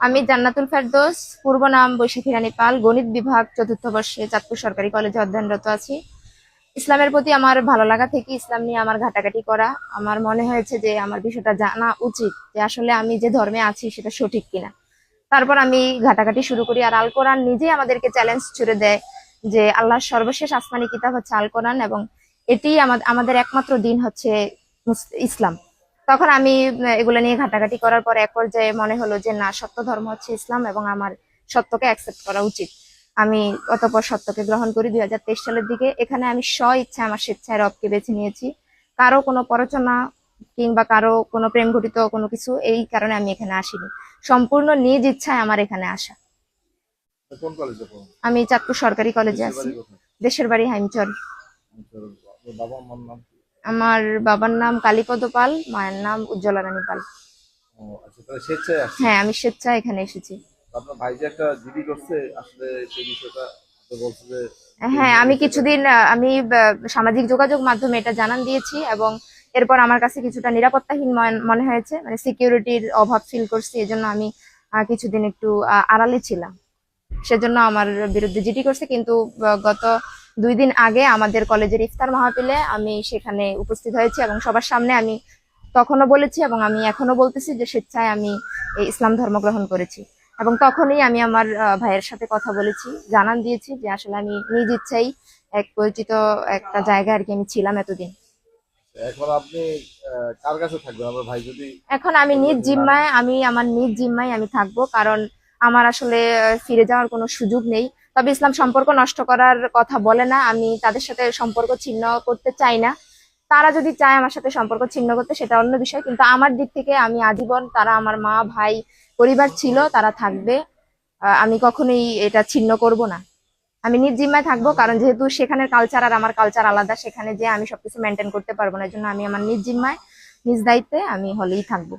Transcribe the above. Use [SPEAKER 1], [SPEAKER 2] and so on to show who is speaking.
[SPEAKER 1] আমি জান্নাতুল ফেরদৌস, পূর্ব নাম বৈশাখী রানী পাল, গণিত বিভাগ চতুর্থ বর্ষে চাঁদপুর সরকারি কলেজে অধ্যয়নরত আছি। ইসলামের প্রতি আমার ভালো লাগা থেকে ইসলাম নিয়ে আমার ঘাটাঘাটি করা, আমার মনে হয়েছে যে আমার বিষয়টা জানা উচিত যে আসলে আমি যে ধর্মে আছি সেটা সঠিক কিনা। তারপর আমি ঘাটাঘাটি শুরু করি। আর আল কোরআন নিজেই আমাদেরকে চ্যালেঞ্জ ছুড়ে দেয় যে আল্লাহর সর্বশেষ আসমানি কিতাব হচ্ছে আল কোরআন, এবং এটি আমাদের একমাত্র দিন হচ্ছে ইসলাম। তখন আমি এগুলো নিয়ে ঘাটাঘাটি করার পর এক পর্যায়ে মনে হলো যে না, সত্য ধর্ম হচ্ছে ইসলাম এবং আমার সত্যকে অ্যাকসেপ্ট করা উচিত। আমি অতঃপর সত্যকে গ্রহণ করি 2023 সালের দিকে। এখানে আমি ইচ্ছায় আমার স্বেচ্ছায় রবকে বেছে নিয়েছি। কারো কোনো প্ররোচনা কিংবা কারো কোনো প্রেম ঘটিত কোনো কিছু এই কারণে আমি এখানে আসিনি, সম্পূর্ণ নিজ ইচ্ছায় আমার এখানে আসা।
[SPEAKER 2] কোন কলেজে পড়ো?
[SPEAKER 1] আমি চাঁদপুর সরকারি কলেজে
[SPEAKER 2] দেশের
[SPEAKER 1] আছি।
[SPEAKER 2] বাড়ি কোথায়?
[SPEAKER 1] দেশের বাড়ি হাইমচর।
[SPEAKER 2] আচ্ছা, আপনার বাবা মার নাম কি?
[SPEAKER 1] আমার বাবার নাম কালীপদ পাল, মায়ের নাম উজ্জ্বলা রানী পাল।
[SPEAKER 2] ও আচ্ছা, তাহলে স্বেচ্ছায় আসছে।
[SPEAKER 1] হ্যাঁ, আমি স্বেচ্ছায় এখানে এসেছি।
[SPEAKER 2] আপনার ভাই যে একটা জিডি করছে, আসলে সেই বিষয়টা তো বলছে যে
[SPEAKER 1] হ্যাঁ,
[SPEAKER 2] নিয়ে
[SPEAKER 1] আমি
[SPEAKER 2] গেছে এটা।
[SPEAKER 1] কিছুদিন আমি সামাজিক যোগাযোগ মাধ্যমে এটা জানান দিয়েছি, এবং এরপর আমার কাছে কিছুটা নিরাপত্তাহীন মনে হয়েছে, মানে সিকিউরিটির অভাব ফিল করছি। এজন্য আমি কিছুদিন একটু আড়ালে ছিলাম। সেজন্য আমার বিরুদ্ধে জিডি করছে। কিন্তু গত 2 দিন আগে আমাদের কলেজের ইফতার মাহফিলে আমি সেখানে উপস্থিত হয়েছি, এবং সবার সামনে আমি তখনও বলেছি এবং আমি এখনো বলতেছি যে স্বেচ্ছায় আমি এই ইসলাম ধর্ম গ্রহণ করেছি। এবং তখনই আমি আমার ভাইয়ের সাথে কথা বলেছি, জানান দিয়েছি যে আসলে আমি নিজ ইচ্ছাই এক পরিচিত একটা জায়গায় আর কি আমি ছিলাম এতদিন।
[SPEAKER 2] এখন আপনি কার কাছে থাকবেন আপনার ভাই যদি
[SPEAKER 1] এখন আমি
[SPEAKER 2] বললো
[SPEAKER 1] নিজ
[SPEAKER 2] যে না?
[SPEAKER 1] জিম্মায় আমি আমার নিজ জিম্মায় আমি থাকবো, কারণ আমার আসলে ফিরে যাওয়ার কোনো সুযোগ নেই। তবে ইসলাম সম্পর্ক নষ্ট করার কথা বলে না, আমি তাদের সাথে সম্পর্ক ছিন্ন করতে চাই না। তারা যদি চায় আমার সাথে সম্পর্ক ছিন্ন করতে, সেটা অন্য বিষয়, কিন্তু আমার দিক থেকে আমি আজীবন, তারা আমার মা ভাই পরিবার ছিল, তারা থাকবে। আমি কখনোই এটা ছিন্ন করব না। আমি নিজ জিম্মায় থাকবো, কারণ যেহেতু সেখানের কালচার আর আমার কালচার আলাদা, সেখানে যে আমি সবকিছু মেনটেন করতে পারবো না। এই জন্য আমি আমার নিজ জিম্মায় নিজ দায়িত্বে আমি হলেই থাকবো।